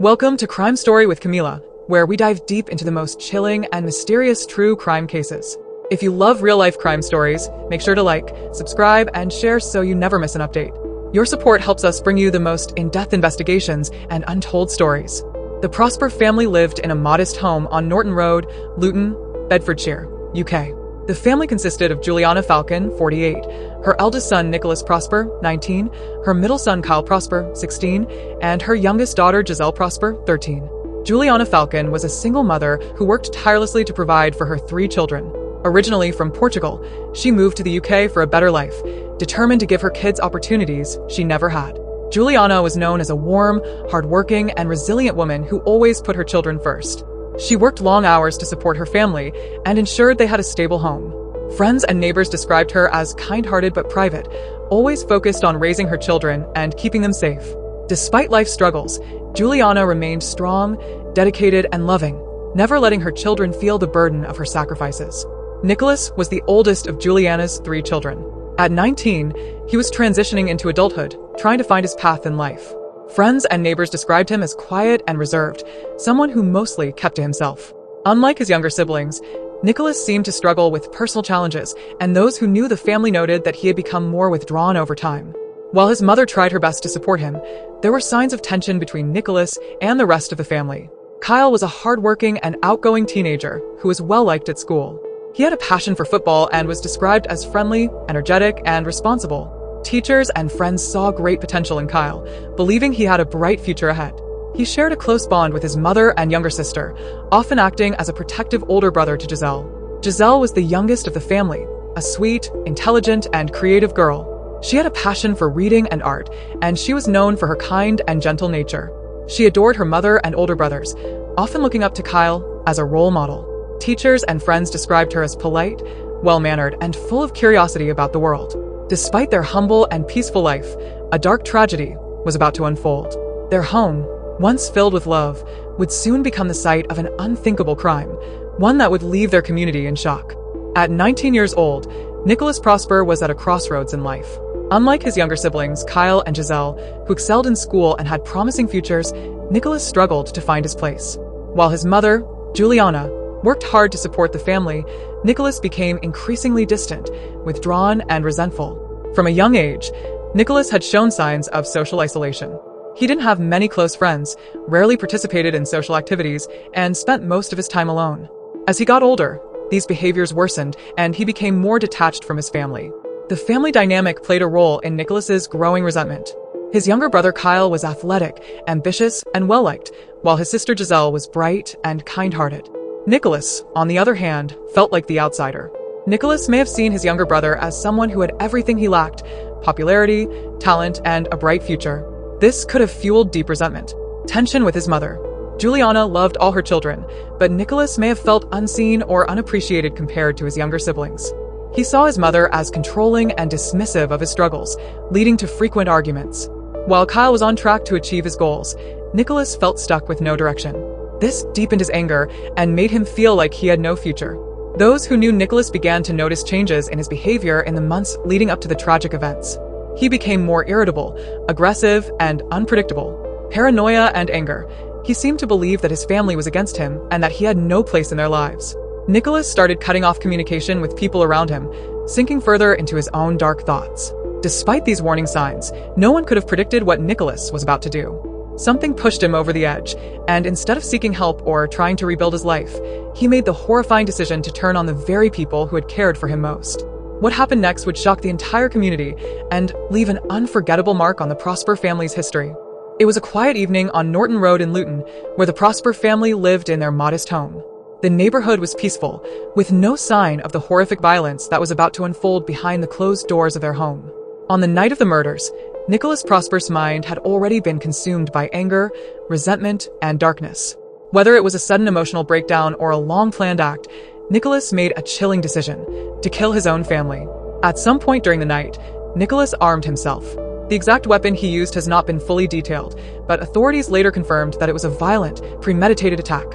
Welcome to Crime Story with Camila, where we dive deep into the most chilling and mysterious true crime cases. If you love real-life crime stories, make sure to like, subscribe, and share so you never miss an update. Your support helps us bring you the most in-depth investigations and untold stories. The Prosper family lived in a modest home on Norton Road, Luton, Bedfordshire, UK. The family consisted of Juliana Falcon, 48, her eldest son Nicholas Prosper, 19, her middle son Kyle Prosper, 16, and her youngest daughter Giselle Prosper, 13. Juliana Falcon was a single mother who worked tirelessly to provide for her 3 children. Originally from Portugal, she moved to the UK for a better life, determined to give her kids opportunities she never had. Juliana was known as a warm, hardworking, and resilient woman who always put her children first. She worked long hours to support her family and ensured they had a stable home. Friends and neighbors described her as kind-hearted but private, always focused on raising her children and keeping them safe. Despite life's struggles, Juliana remained strong, dedicated, and loving, never letting her children feel the burden of her sacrifices. Nicholas was the oldest of Juliana's 3 children. At 19, he was transitioning into adulthood, trying to find his path in life. Friends and neighbors described him as quiet and reserved, someone who mostly kept to himself. Unlike his younger siblings, Nicholas seemed to struggle with personal challenges, and those who knew the family noted that he had become more withdrawn over time. While his mother tried her best to support him, there were signs of tension between Nicholas and the rest of the family. Kyle was a hardworking and outgoing teenager who was well-liked at school. He had a passion for football and was described as friendly, energetic, and responsible. Teachers and friends saw great potential in Kyle, believing he had a bright future ahead. He shared a close bond with his mother and younger sister, often acting as a protective older brother to Giselle. Giselle was the youngest of the family, a sweet, intelligent, and creative girl. She had a passion for reading and art, and she was known for her kind and gentle nature. She adored her mother and older brothers, often looking up to Kyle as a role model. Teachers and friends described her as polite, well-mannered, and full of curiosity about the world. Despite their humble and peaceful life, a dark tragedy was about to unfold. Their home, once filled with love, would soon become the site of an unthinkable crime, one that would leave their community in shock. At 19 years old, Nicholas Prosper was at a crossroads in life. Unlike his younger siblings, Kyle and Giselle, who excelled in school and had promising futures, Nicholas struggled to find his place. While his mother, Juliana, worked hard to support the family, Nicholas became increasingly distant, withdrawn, and resentful. From a young age, Nicholas had shown signs of social isolation. He didn't have many close friends, rarely participated in social activities, and spent most of his time alone. As he got older, these behaviors worsened, and he became more detached from his family. The family dynamic played a role in Nicholas's growing resentment. His younger brother Kyle was athletic, ambitious, and well-liked, while his sister Giselle was bright and kind-hearted. Nicholas, on the other hand, felt like the outsider. Nicholas may have seen his younger brother as someone who had everything he lacked: popularity, talent, and a bright future. This could have fueled deep resentment. Tension with his mother. Juliana loved all her children, but Nicholas may have felt unseen or unappreciated compared to his younger siblings. He saw his mother as controlling and dismissive of his struggles, leading to frequent arguments. While Kyle was on track to achieve his goals, Nicholas felt stuck with no direction. This deepened his anger and made him feel like he had no future. Those who knew Nicholas began to notice changes in his behavior in the months leading up to the tragic events. He became more irritable, aggressive, and unpredictable. Paranoia and anger. He seemed to believe that his family was against him and that he had no place in their lives. Nicholas started cutting off communication with people around him, sinking further into his own dark thoughts. Despite these warning signs, no one could have predicted what Nicholas was about to do. Something pushed him over the edge, and instead of seeking help or trying to rebuild his life, he made the horrifying decision to turn on the very people who had cared for him most. What happened next would shock the entire community and leave an unforgettable mark on the Prosper family's history. It was a quiet evening on Norton Road in Luton, where the Prosper family lived in their modest home. The neighborhood was peaceful, with no sign of the horrific violence that was about to unfold behind the closed doors of their home. On the night of the murders, Nicholas Prosper's mind had already been consumed by anger, resentment, and darkness. Whether it was a sudden emotional breakdown or a long-planned act, Nicholas made a chilling decision: to kill his own family. At some point during the night, Nicholas armed himself. The exact weapon he used has not been fully detailed, but authorities later confirmed that it was a violent, premeditated attack.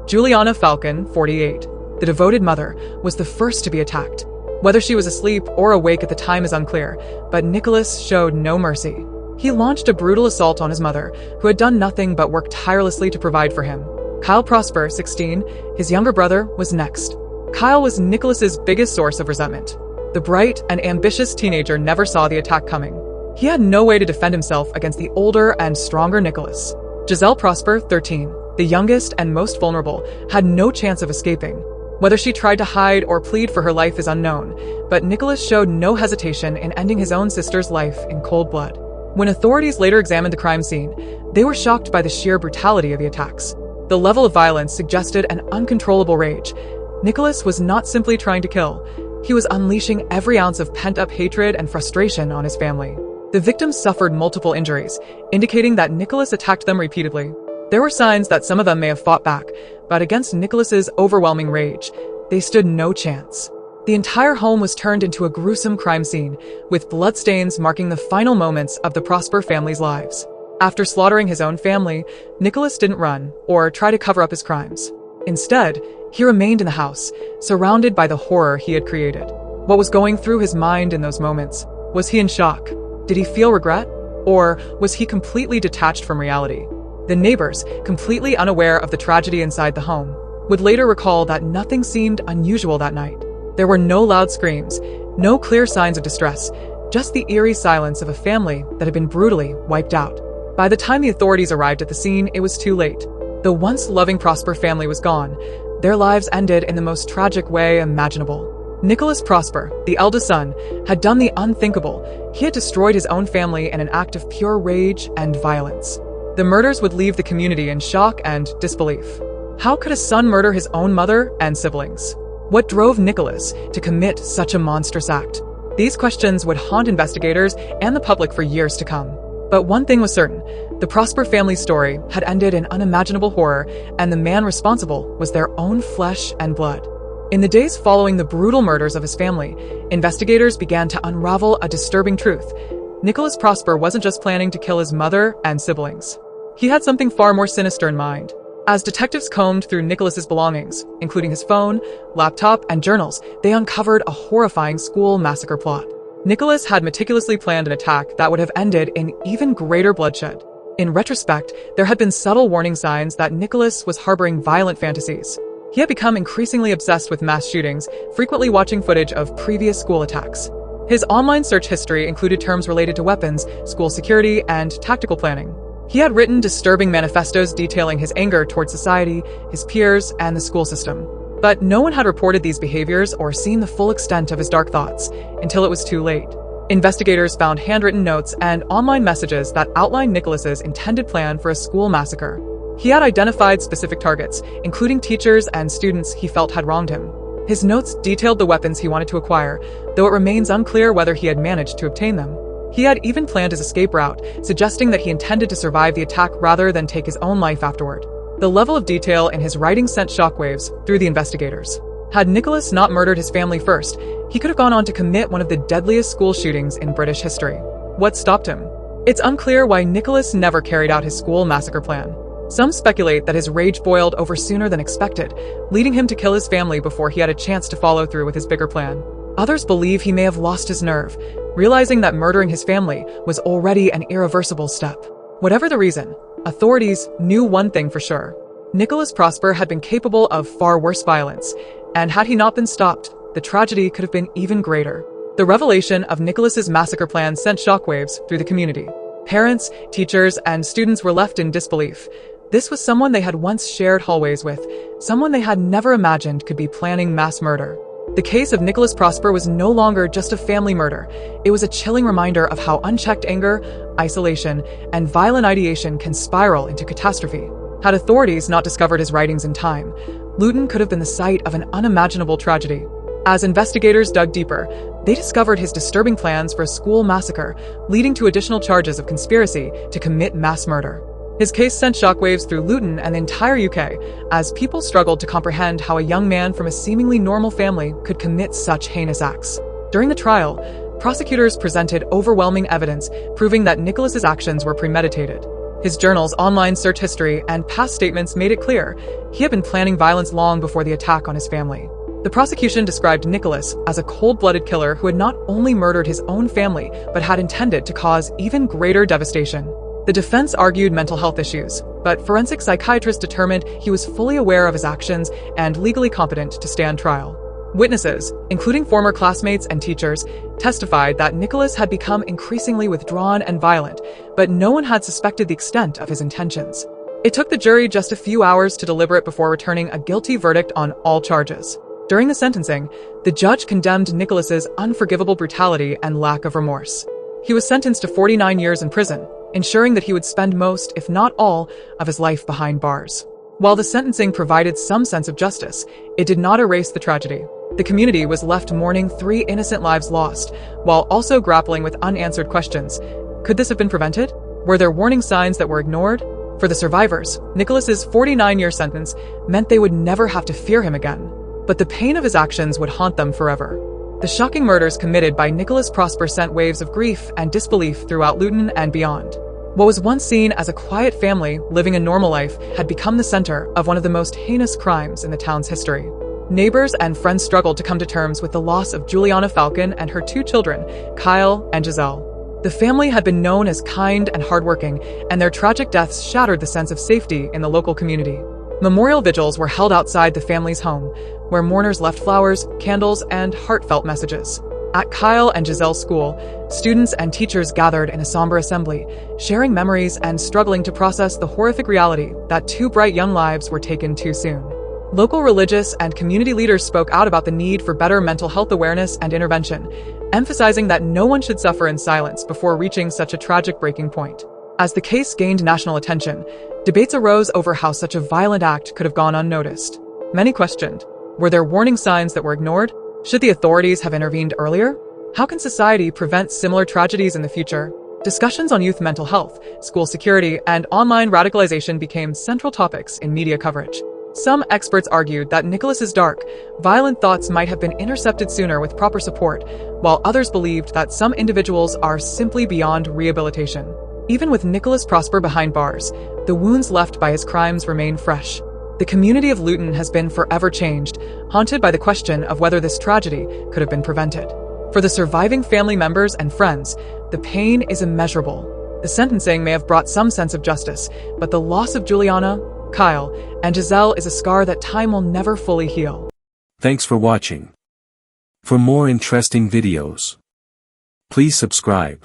Juliana Falcon, 48, the devoted mother, was the first to be attacked. Whether she was asleep or awake at the time is unclear, but Nicholas showed no mercy. He launched a brutal assault on his mother, who had done nothing but work tirelessly to provide for him. Kyle Prosper, 16, his younger brother, was next. Kyle was Nicholas's biggest source of resentment. The bright and ambitious teenager never saw the attack coming. He had no way to defend himself against the older and stronger Nicholas. Giselle Prosper, 13, the youngest and most vulnerable, had no chance of escaping. Whether she tried to hide or plead for her life is unknown, but Nicholas showed no hesitation in ending his own sister's life in cold blood. When authorities later examined the crime scene, they were shocked by the sheer brutality of the attacks. The level of violence suggested an uncontrollable rage. Nicholas was not simply trying to kill. He was unleashing every ounce of pent-up hatred and frustration on his family. The victims suffered multiple injuries, indicating that Nicholas attacked them repeatedly. There were signs that some of them may have fought back, but against Nicholas's overwhelming rage, they stood no chance. The entire home was turned into a gruesome crime scene, with bloodstains marking the final moments of the Prosper family's lives. After slaughtering his own family, Nicholas didn't run or try to cover up his crimes. Instead, he remained in the house, surrounded by the horror he had created. What was going through his mind in those moments? Was he in shock? Did he feel regret? Or was he completely detached from reality? The neighbors, completely unaware of the tragedy inside the home, would later recall that nothing seemed unusual that night. There were no loud screams, no clear signs of distress, just the eerie silence of a family that had been brutally wiped out. By the time the authorities arrived at the scene, it was too late. The once loving Prosper family was gone. Their lives ended in the most tragic way imaginable. Nicholas Prosper, the eldest son, had done the unthinkable. He had destroyed his own family in an act of pure rage and violence. The murders would leave the community in shock and disbelief. How could a son murder his own mother and siblings? What drove Nicholas to commit such a monstrous act? These questions would haunt investigators and the public for years to come. But one thing was certain, the Prosper family's story had ended in unimaginable horror, and the man responsible was their own flesh and blood. In the days following the brutal murders of his family, investigators began to unravel a disturbing truth. Nicholas Prosper wasn't just planning to kill his mother and siblings. He had something far more sinister in mind. As detectives combed through Nicholas's belongings, including his phone, laptop, and journals, they uncovered a horrifying school massacre plot. Nicholas had meticulously planned an attack that would have ended in even greater bloodshed. In retrospect, there had been subtle warning signs that Nicholas was harboring violent fantasies. He had become increasingly obsessed with mass shootings, frequently watching footage of previous school attacks. His online search history included terms related to weapons, school security, and tactical planning. He had written disturbing manifestos detailing his anger towards society, his peers, and the school system. But no one had reported these behaviors or seen the full extent of his dark thoughts until it was too late. Investigators found handwritten notes and online messages that outlined Nicholas's intended plan for a school massacre. He had identified specific targets, including teachers and students he felt had wronged him. His notes detailed the weapons he wanted to acquire, though it remains unclear whether he had managed to obtain them. He had even planned his escape route, suggesting that he intended to survive the attack rather than take his own life afterward. The level of detail in his writing sent shockwaves through the investigators. Had Nicholas not murdered his family first, he could have gone on to commit one of the deadliest school shootings in British history. What stopped him? It's unclear why Nicholas never carried out his school massacre plan. Some speculate that his rage boiled over sooner than expected, leading him to kill his family before he had a chance to follow through with his bigger plan. Others believe he may have lost his nerve, realizing that murdering his family was already an irreversible step. Whatever the reason, authorities knew one thing for sure. Nicholas Prosper had been capable of far worse violence, and had he not been stopped, the tragedy could have been even greater. The revelation of Nicholas's massacre plan sent shockwaves through the community. Parents, teachers, and students were left in disbelief. This was someone they had once shared hallways with, someone they had never imagined could be planning mass murder. The case of Nicholas Prosper was no longer just a family murder. It was a chilling reminder of how unchecked anger, isolation, and violent ideation can spiral into catastrophe. Had authorities not discovered his writings in time, Luton could have been the site of an unimaginable tragedy. As investigators dug deeper, they discovered his disturbing plans for a school massacre, leading to additional charges of conspiracy to commit mass murder. His case sent shockwaves through Luton and the entire UK, as people struggled to comprehend how a young man from a seemingly normal family could commit such heinous acts. During the trial, prosecutors presented overwhelming evidence proving that Nicholas's actions were premeditated. His journals, online search history, and past statements made it clear he had been planning violence long before the attack on his family. The prosecution described Nicholas as a cold-blooded killer who had not only murdered his own family, but had intended to cause even greater devastation. The defense argued mental health issues, but forensic psychiatrists determined he was fully aware of his actions and legally competent to stand trial. Witnesses, including former classmates and teachers, testified that Nicholas had become increasingly withdrawn and violent, but no one had suspected the extent of his intentions. It took the jury just a few hours to deliberate before returning a guilty verdict on all charges. During the sentencing, the judge condemned Nicholas's unforgivable brutality and lack of remorse. He was sentenced to 49 years in prison, ensuring that he would spend most, if not all, of his life behind bars. While the sentencing provided some sense of justice, it did not erase the tragedy. The community was left mourning 3 innocent lives lost, while also grappling with unanswered questions. Could this have been prevented? Were there warning signs that were ignored? For the survivors, Nicholas's 49-year sentence meant they would never have to fear him again. But the pain of his actions would haunt them forever. The shocking murders committed by Nicholas Prosper sent waves of grief and disbelief throughout Luton and beyond. What was once seen as a quiet family living a normal life had become the center of one of the most heinous crimes in the town's history. Neighbors and friends struggled to come to terms with the loss of Juliana Falcon and her 2 children, Kyle and Giselle. The family had been known as kind and hardworking, and their tragic deaths shattered the sense of safety in the local community. Memorial vigils were held outside the family's home, where mourners left flowers, candles, and heartfelt messages. At Kyle and Giselle's school, students and teachers gathered in a somber assembly, sharing memories and struggling to process the horrific reality that 2 bright young lives were taken too soon. Local religious and community leaders spoke out about the need for better mental health awareness and intervention, emphasizing that no one should suffer in silence before reaching such a tragic breaking point. As the case gained national attention, debates arose over how such a violent act could have gone unnoticed. Many questioned, were there warning signs that were ignored? Should the authorities have intervened earlier? How can society prevent similar tragedies in the future? Discussions on youth mental health, school security, and online radicalization became central topics in media coverage. Some experts argued that Nicholas's dark, violent thoughts might have been intercepted sooner with proper support, while others believed that some individuals are simply beyond rehabilitation. Even with Nicholas Prosper behind bars, the wounds left by his crimes remain fresh. The community of Luton has been forever changed, haunted by the question of whether this tragedy could have been prevented. For the surviving family members and friends, the pain is immeasurable. The sentencing may have brought some sense of justice, but the loss of Juliana, Kyle, and Giselle is a scar that time will never fully heal. Thanks for watching. For more interesting videos, please subscribe.